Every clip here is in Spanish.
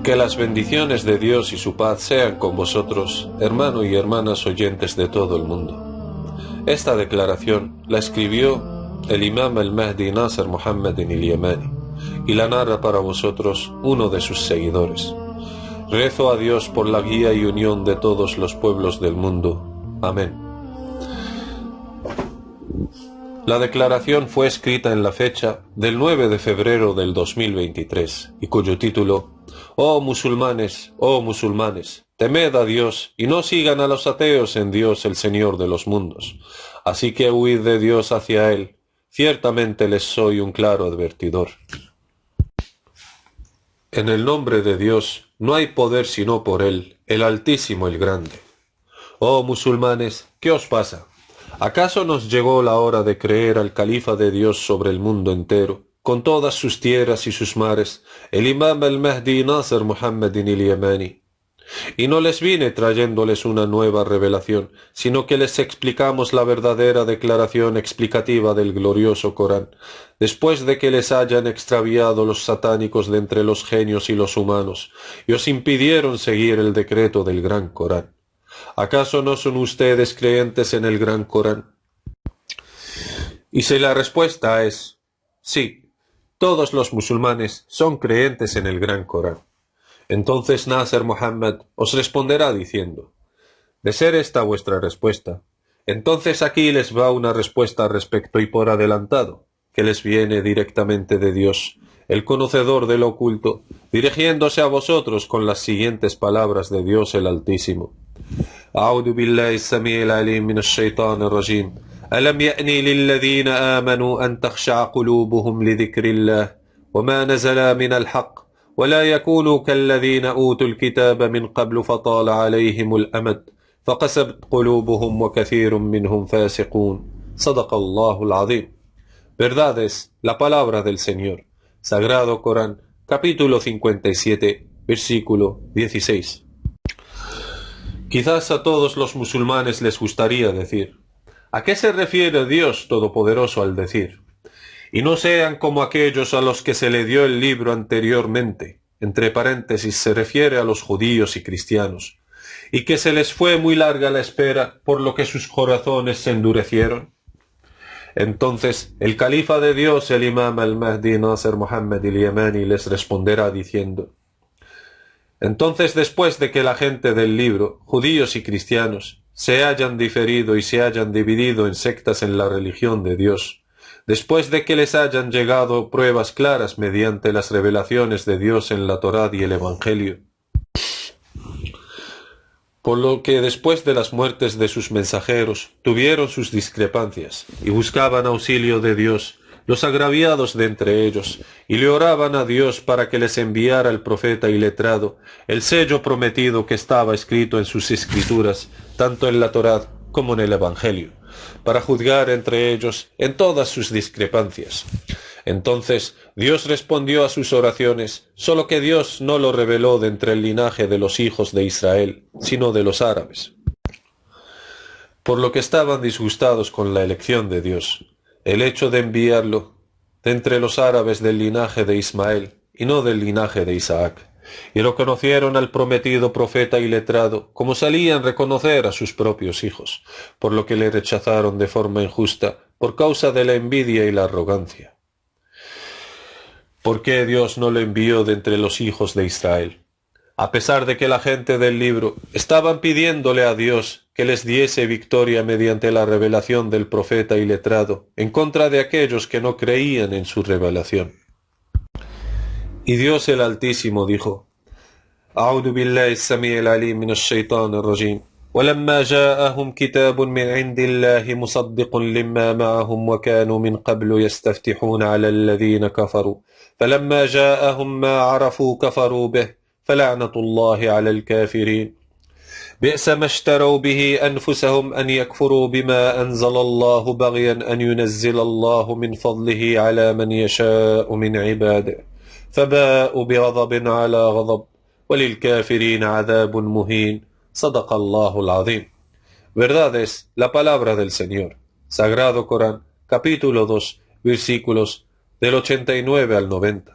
Que las bendiciones de Dios y su paz sean con vosotros, hermano y hermanas oyentes de todo el mundo. Esta declaración la escribió el imam al-Mahdi Nasser Muhammad al-Yamani y la narra para vosotros uno de sus seguidores. Rezo a Dios por la guía y unión de todos los pueblos del mundo. Amén. La declaración fue escrita en la fecha del 9 de febrero del 2023 y cuyo título: Oh musulmanes, temed a Dios y no sigan a los ateos en Dios el Señor de los mundos. Así que huid de Dios hacia Él. Ciertamente les soy un claro advertidor. En el nombre de Dios no hay poder sino por Él, el Altísimo, el Grande. Oh musulmanes, ¿qué os pasa? ¿Acaso nos llegó la hora de creer al califa de Dios sobre el mundo entero, con todas sus tierras y sus mares, el imam al-Mahdi Nasser Muhammad al-Yamani? Y no les vine trayéndoles una nueva revelación, sino que les explicamos la verdadera declaración explicativa del glorioso Corán, después de que les hayan extraviado los satánicos de entre los genios y los humanos, y os impidieron seguir el decreto del gran Corán. ¿Acaso no son ustedes creyentes en el gran Corán? Y si la respuesta es sí, todos los musulmanes son creyentes en el gran Corán, entonces Nasser Muhammad os responderá diciendo: de ser esta vuestra respuesta, entonces aquí les va una respuesta al respecto y por adelantado, que les viene directamente de Dios, el conocedor de lo oculto, dirigiéndose a vosotros con las siguientes palabras de Dios el Altísimo. أعوذ بالله السميع العليم من الشيطان الرجيم ألم يأني للذين آمنوا أن تخشع قلوبهم لذكر الله وما نزل من الحق ولا يكونوا كالذين أوتوا الكتاب من قبل فطال عليهم الأمد فقست قلوبهم وكثير منهم فاسقون صدق الله العظيم. Verdad es la palabra del Señor. Sagrado Corán, capítulo 57, versículo 16. Quizás a todos los musulmanes les gustaría decir: ¿a qué se refiere Dios Todopoderoso al decir? Y no sean como aquellos a los que se le dio el libro anteriormente, entre paréntesis se refiere a los judíos y cristianos, y que se les fue muy larga la espera, por lo que sus corazones se endurecieron. Entonces el califa de Dios, el imam al-Mahdi Nasser Muhammad al-Yamani, les responderá diciendo: entonces, después de que la gente del libro, judíos y cristianos, se hayan diferido y se hayan dividido en sectas en la religión de Dios, después de que les hayan llegado pruebas claras mediante las revelaciones de Dios en la Torá y el Evangelio, por lo que después de las muertes de sus mensajeros tuvieron sus discrepancias y buscaban auxilio de Dios, los agraviados de entre ellos, y le oraban a Dios para que les enviara el profeta iletrado, el sello prometido que estaba escrito en sus escrituras, tanto en la Torá como en el Evangelio, para juzgar entre ellos en todas sus discrepancias. Entonces Dios respondió a sus oraciones, solo que Dios no lo reveló de entre el linaje de los hijos de Israel, sino de los árabes, por lo que estaban disgustados con la elección de Dios, el hecho de enviarlo de entre los árabes del linaje de Ismael y no del linaje de Isaac, y lo conocieron al prometido profeta iletrado como solían reconocer a sus propios hijos, por lo que le rechazaron de forma injusta por causa de la envidia y la arrogancia. ¿Por qué Dios no lo envió de entre los hijos de Israel? A pesar de que la gente del libro estaban pidiéndole a Dios que les diese victoria mediante la revelación del profeta iletrado en contra de aquellos que no creían en su revelación. Y Dios el Altísimo dijo: أعوذ بالله السميع العليم من الشيطان الرجيم ولما جاءهم كتاب من عند الله مصدق لما معهم وكانوا من قبل يستفتحون على الذين كفروا فلما جاءهم ما عرفوا كفروا به فلعنة الله على الكافرين بئس ما اشتروا به أنفسهم أن يكفروا بما أنزل الله بغيا أن ينزل الله من فضله على من يشاء من عباده فباءوا بغضب على غضب وللكافرين عذاب مهين صدق الله العظيم. Verdad es la palabra del Señor. Sagrado Corán, capítulo 2, versículos del 89 al 90.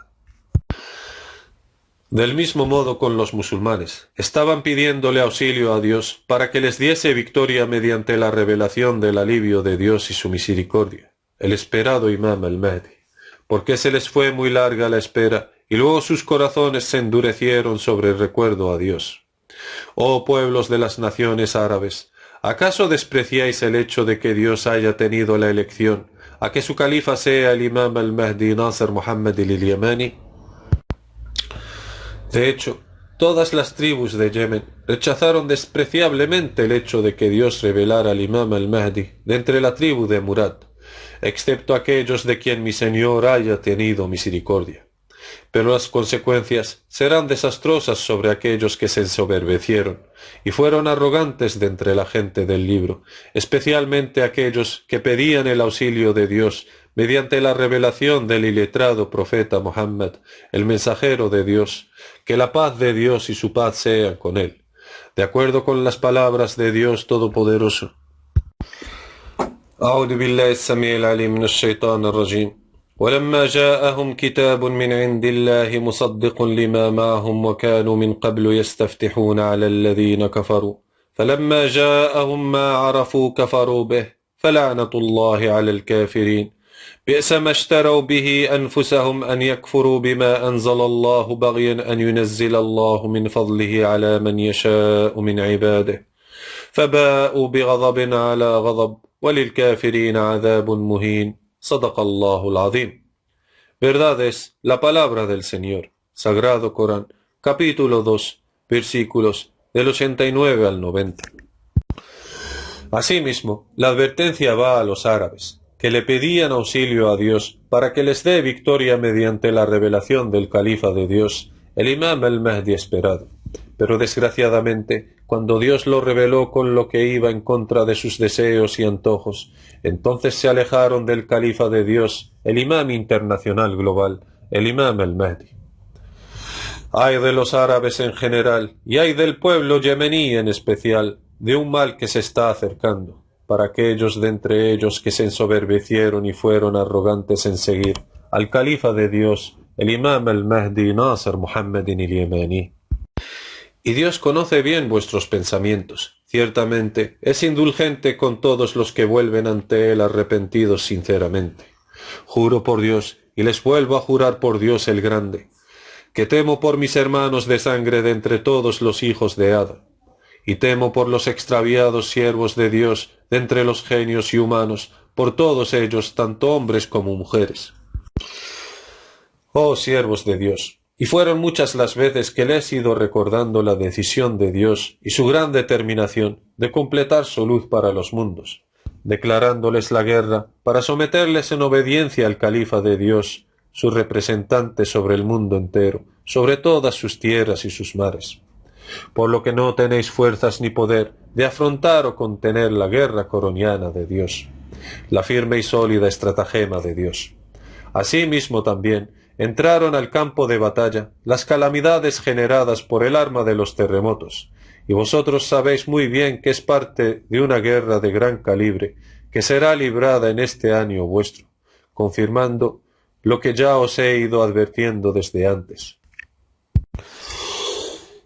Del mismo modo con los musulmanes, estaban pidiéndole auxilio a Dios para que les diese victoria mediante la revelación del alivio de Dios y su misericordia, el esperado Imam al-Mahdi, porque se les fue muy larga la espera y luego sus corazones se endurecieron sobre el recuerdo a Dios. Oh pueblos de las naciones árabes, ¿acaso despreciáis el hecho de que Dios haya tenido la elección a que su califa sea el Imam al-Mahdi Nasr Muhammad al-Yamani? De hecho, todas las tribus de Yemen rechazaron despreciablemente el hecho de que Dios revelara al Imam al-Mahdi de entre la tribu de Murad, excepto aquellos de quien mi Señor haya tenido misericordia. Pero las consecuencias serán desastrosas sobre aquellos que se ensoberbecieron y fueron arrogantes de entre la gente del libro, especialmente aquellos que pedían el auxilio de Dios mediante la revelación del iletrado profeta Muhammad, el mensajero de Dios, que la paz de Dios y su paz sean con él, de acuerdo con las palabras de Dios Todopoderoso. أعوذ بالله السميع العليم من الشيطان الرجيم ولما جاءهم كتاب من عند الله مصدق لما معهم وكانوا من قبل يستفتحون على الذين كفروا فلما جاءهم ما عرفوا كفروا به فلعنة الله على الكافرين بئس ما اشتروا به أنفسهم أن يكفروا بما أنزل الله بغيا أن ينزل الله من فضله على من يشاء من عباده فباءوا بغضب على غضب وللكافرين عذاب مهين صدق الله العظيم. Verdad es la palabra del Señor, Sagrado Corán, capítulo 2, versículos del 89 al 90. Asimismo, la advertencia va a los árabes, que le pedían auxilio a Dios para que les dé victoria mediante la revelación del califa de Dios, el Imam al-Mahdi esperado. Pero desgraciadamente, cuando Dios lo reveló con lo que iba en contra de sus deseos y antojos, entonces se alejaron del califa de Dios, el Imam internacional global, el Imam al-Mahdi. Ay de los árabes en general, y ay del pueblo yemení en especial, de un mal que se está acercando, para aquellos de entre ellos que se ensoberbecieron y fueron arrogantes en seguir al califa de Dios, el Imam al-Mahdi Nasr Muhammad al-Yamani. Y Dios conoce bien vuestros pensamientos. Ciertamente es indulgente con todos los que vuelven ante Él arrepentidos sinceramente. Juro por Dios, y les vuelvo a jurar por Dios el Grande, que temo por mis hermanos de sangre de entre todos los hijos de Adán, y temo por los extraviados siervos de Dios de entre los genios y humanos, por todos ellos, tanto hombres como mujeres. Oh siervos de Dios, y fueron muchas las veces que les he ido recordando la decisión de Dios y su gran determinación de completar su luz para los mundos, declarándoles la guerra para someterles en obediencia al califa de Dios, su representante sobre el mundo entero, sobre todas sus tierras y sus mares. Por lo que no tenéis fuerzas ni poder de afrontar o contener la guerra coroniana de Dios, la firme y sólida estratagema de Dios. Asimismo también entraron al campo de batalla las calamidades generadas por el arma de los terremotos, y vosotros sabéis muy bien que es parte de una guerra de gran calibre que será librada en este año vuestro, confirmando lo que ya os he ido advirtiendo desde antes.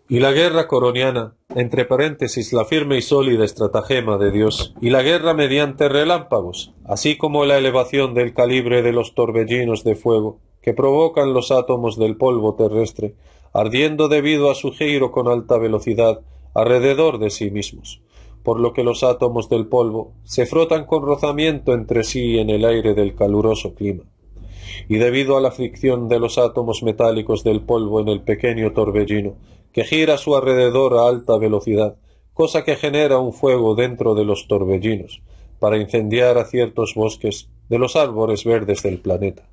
Y la guerra coroniana, entre paréntesis la firme y sólida estratagema de Dios, y la guerra mediante relámpagos, así como la elevación del calibre de los torbellinos de fuego, que provocan los átomos del polvo terrestre, ardiendo debido a su giro con alta velocidad alrededor de sí mismos, por lo que los átomos del polvo se frotan con rozamiento entre sí en el aire del caluroso clima. Y debido a la fricción de los átomos metálicos del polvo en el pequeño torbellino, que gira a su alrededor a alta velocidad, cosa que genera un fuego dentro de los torbellinos, para incendiar a ciertos bosques de los árboles verdes del planeta.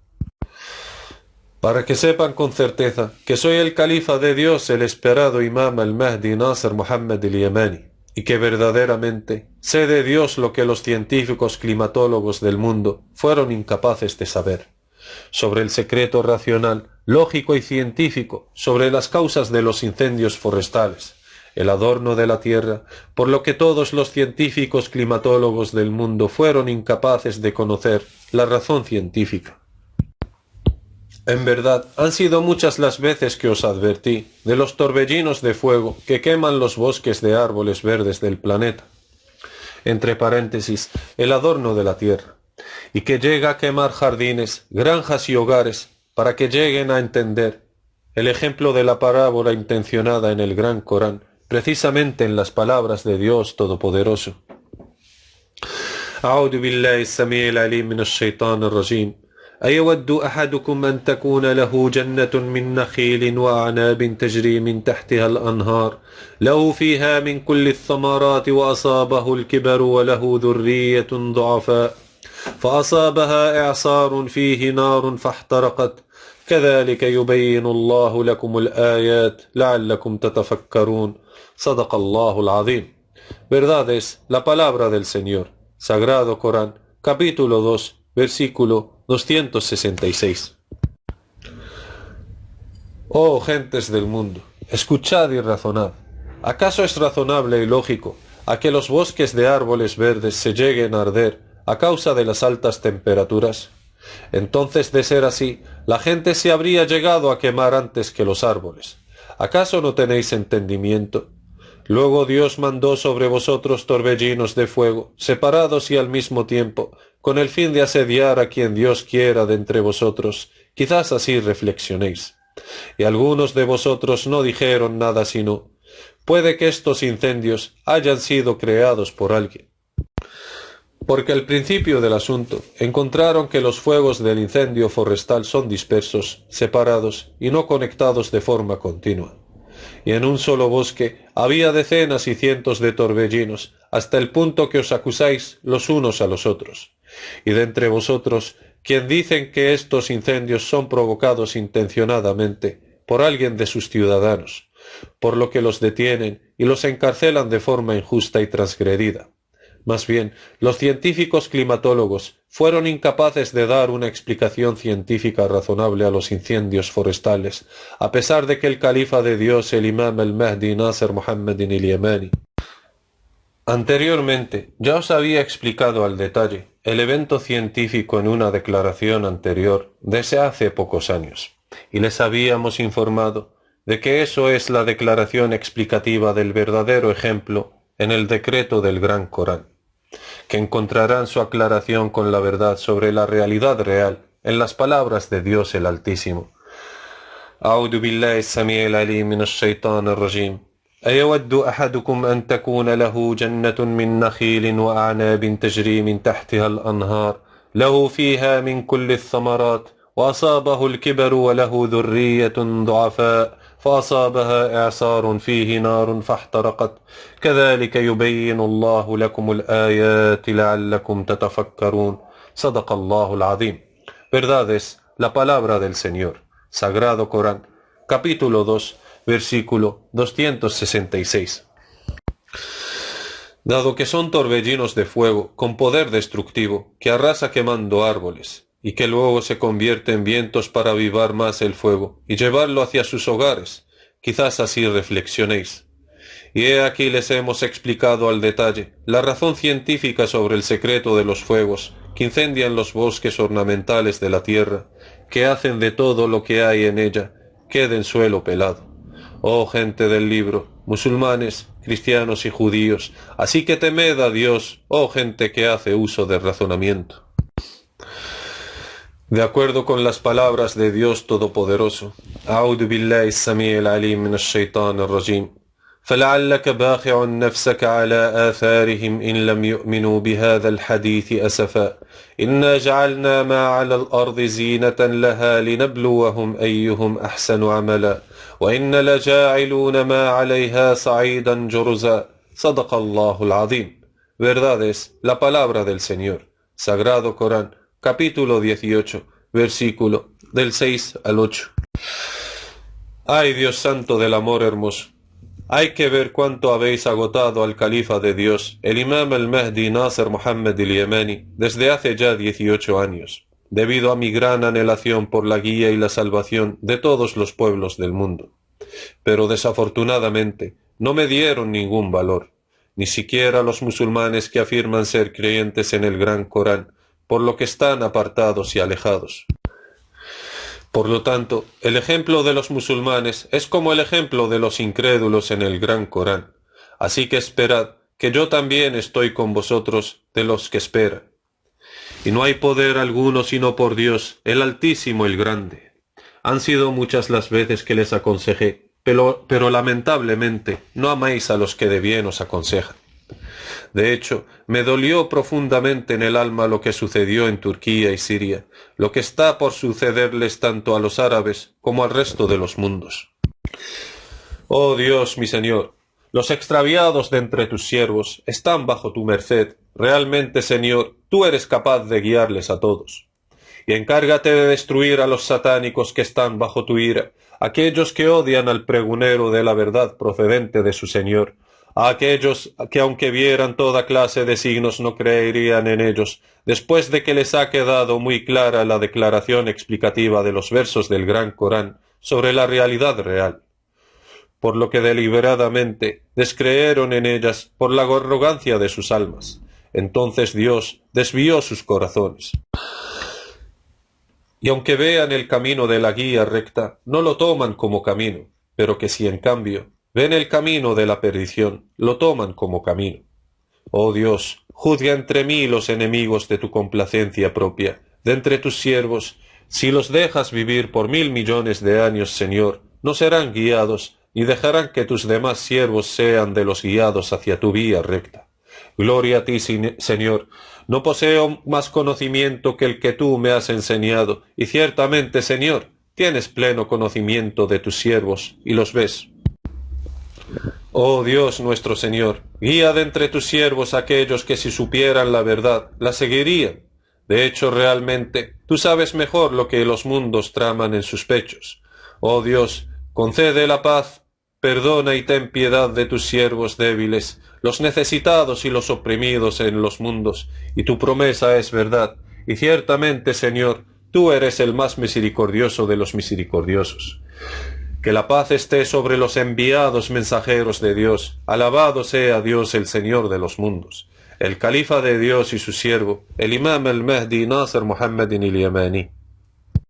Para que sepan con certeza que soy el califa de Dios, el esperado Imam al-Mahdi Nasr Muhammad al-Yamani, y que verdaderamente sé de Dios lo que los científicos climatólogos del mundo fueron incapaces de saber, sobre el secreto racional, lógico y científico, sobre las causas de los incendios forestales, el adorno de la tierra, por lo que todos los científicos climatólogos del mundo fueron incapaces de conocer la razón científica. En verdad, han sido muchas las veces que os advertí de los torbellinos de fuego que queman los bosques de árboles verdes del planeta, entre paréntesis, el adorno de la tierra, y que llega a quemar jardines, granjas y hogares para que lleguen a entender el ejemplo de la parábola intencionada en el Gran Corán, precisamente en las palabras de Dios Todopoderoso. أعوذ بالله السميع العليم من الشيطان الرجيم أيود أحدكم أن تكون له جنة من نخيل وأعناب تجري من تحتها الأنهار له فيها من كل الثمرات وأصابه الكبر وله ذرية ضعفاء فأصابها إعصار فيه نار فاحترقت كذلك يبين الله لكم الآيات لعلكم تتفكرون صدق الله العظيم. Verdad es la palabra del Señor. Sagrado Corán, capítulo 2, versículo 266. Oh gentes del mundo, escuchad y razonad. ¿Acaso es razonable y lógico a que los bosques de árboles verdes se lleguen a arder a causa de las altas temperaturas? Entonces, de ser así, la gente se habría llegado a quemar antes que los árboles. ¿Acaso no tenéis entendimiento? Luego Dios mandó sobre vosotros torbellinos de fuego, separados y al mismo tiempo, con el fin de asediar a quien Dios quiera de entre vosotros. Quizás así reflexionéis. Y algunos de vosotros no dijeron nada sino, puede que estos incendios hayan sido creados por alguien. Porque al principio del asunto encontraron que los fuegos del incendio forestal son dispersos, separados y no conectados de forma continua. Y en un solo bosque había decenas y cientos de torbellinos, hasta el punto que os acusáis los unos a los otros. Y de entre vosotros, quien dicen que estos incendios son provocados intencionadamente por alguien de sus ciudadanos, por lo que los detienen y los encarcelan de forma injusta y transgredida. Más bien, los científicos climatólogos fueron incapaces de dar una explicación científica razonable a los incendios forestales, a pesar de que el califa de Dios, el imam al-Mahdi Nasser Muhammad al-Yamani. Anteriormente, ya os había explicado al detalle el evento científico en una declaración anterior desde hace pocos años, y les habíamos informado de que eso es la declaración explicativa del verdadero ejemplo en el decreto del Gran Corán, que encontrarán su aclaración con la verdad sobre la realidad real en las palabras de Dios el Altísimo. أعوذ بالله السميع العليم من الشيطان الرجيم أيود أحدكم أن تكون له جنة من نخيل وأعناب تجري من تحتها الأنهار له فيها من كل الثمرات وأصابه الكبر وله ذرية ضعفاء فأصابها إعصار فيه نار فاحترقت كذلك يبين الله لكم الآيات لعلكم تتفكرون صدق الله العظيم. Verdad es la palabra del Señor. Sagrado Corán, capítulo 2, versículo 266. Dado que son torbellinos de fuego con poder destructivo que arrasa quemando árboles, y que luego se convierte en vientos para avivar más el fuego y llevarlo hacia sus hogares, quizás así reflexionéis. Y he aquí les hemos explicado al detalle la razón científica sobre el secreto de los fuegos que incendian los bosques ornamentales de la tierra, que hacen de todo lo que hay en ella quede en suelo pelado. Oh gente del libro, musulmanes, cristianos y judíos, así que temed a Dios, oh gente que hace uso del razonamiento. De acuerdo con las palabras de Dios Todopoderoso, أعوذ بالله السميع العليم من الشيطان الرجيم فلعلك باخع نفسك على آثارهم إن لم يؤمنوا بهذا الحديث أسفا إنا جعلنا ما على الأرض زينة لها لنبلوهم أيهم أحسن عملا وإن لجاعلون ما عليها صعيدا جرزا صدق الله العظيم. Verdad es la palabra del Señor. Sagrado Corán, capítulo 18, versículo del 6 al 8. Ay Dios santo del amor hermoso, hay que ver cuánto habéis agotado al califa de Dios, el imam al-Mahdi Nasser Muhammad al-Yamani, desde hace ya 18 años, debido a mi gran anhelación por la guía y la salvación de todos los pueblos del mundo. Pero desafortunadamente no me dieron ningún valor, ni siquiera los musulmanes que afirman ser creyentes en el Gran Corán, por lo que están apartados y alejados. Por lo tanto, el ejemplo de los musulmanes es como el ejemplo de los incrédulos en el Gran Corán. Así que esperad, que yo también estoy con vosotros de los que esperan. Y no hay poder alguno sino por Dios, el Altísimo, el Grande. Han sido muchas las veces que les aconsejé, pero lamentablemente no amáis a los que de bien os aconsejan. De hecho, me dolió profundamente en el alma lo que sucedió en Turquía y Siria, lo que está por sucederles tanto a los árabes como al resto de los mundos. Oh Dios, mi Señor, los extraviados de entre tus siervos están bajo tu merced. Realmente, Señor, tú eres capaz de guiarles a todos. Y encárgate de destruir a los satánicos que están bajo tu ira, aquellos que odian al pregonero de la verdad procedente de su Señor, a aquellos que aunque vieran toda clase de signos no creerían en ellos, después de que les ha quedado muy clara la declaración explicativa de los versos del Gran Corán sobre la realidad real, por lo que deliberadamente descreyeron en ellas por la arrogancia de sus almas. Entonces Dios desvió sus corazones. Y aunque vean el camino de la guía recta, no lo toman como camino, pero que si en cambio ven el camino de la perdición, lo toman como camino. Oh Dios, juzga entre mí los enemigos de tu complacencia propia, de entre tus siervos. Si los dejas vivir por 1.000 millones de años, Señor, no serán guiados, ni dejarán que tus demás siervos sean de los guiados hacia tu vía recta. Gloria a ti, Señor. No poseo más conocimiento que el que tú me has enseñado, y ciertamente, Señor, tienes pleno conocimiento de tus siervos, y los ves. Oh Dios nuestro Señor, guía de entre tus siervos aquellos que si supieran la verdad, la seguirían. De hecho, realmente, tú sabes mejor lo que los mundos traman en sus pechos. Oh Dios, concede la paz, perdona y ten piedad de tus siervos débiles, los necesitados y los oprimidos en los mundos, y tu promesa es verdad, y ciertamente, Señor, tú eres el más misericordioso de los misericordiosos. Que la paz esté sobre los enviados mensajeros de Dios. Alabado sea Dios, el Señor de los mundos, el Califa de Dios y su siervo, el Imam al-Mahdi Nasr Muhammadin al-Yamani.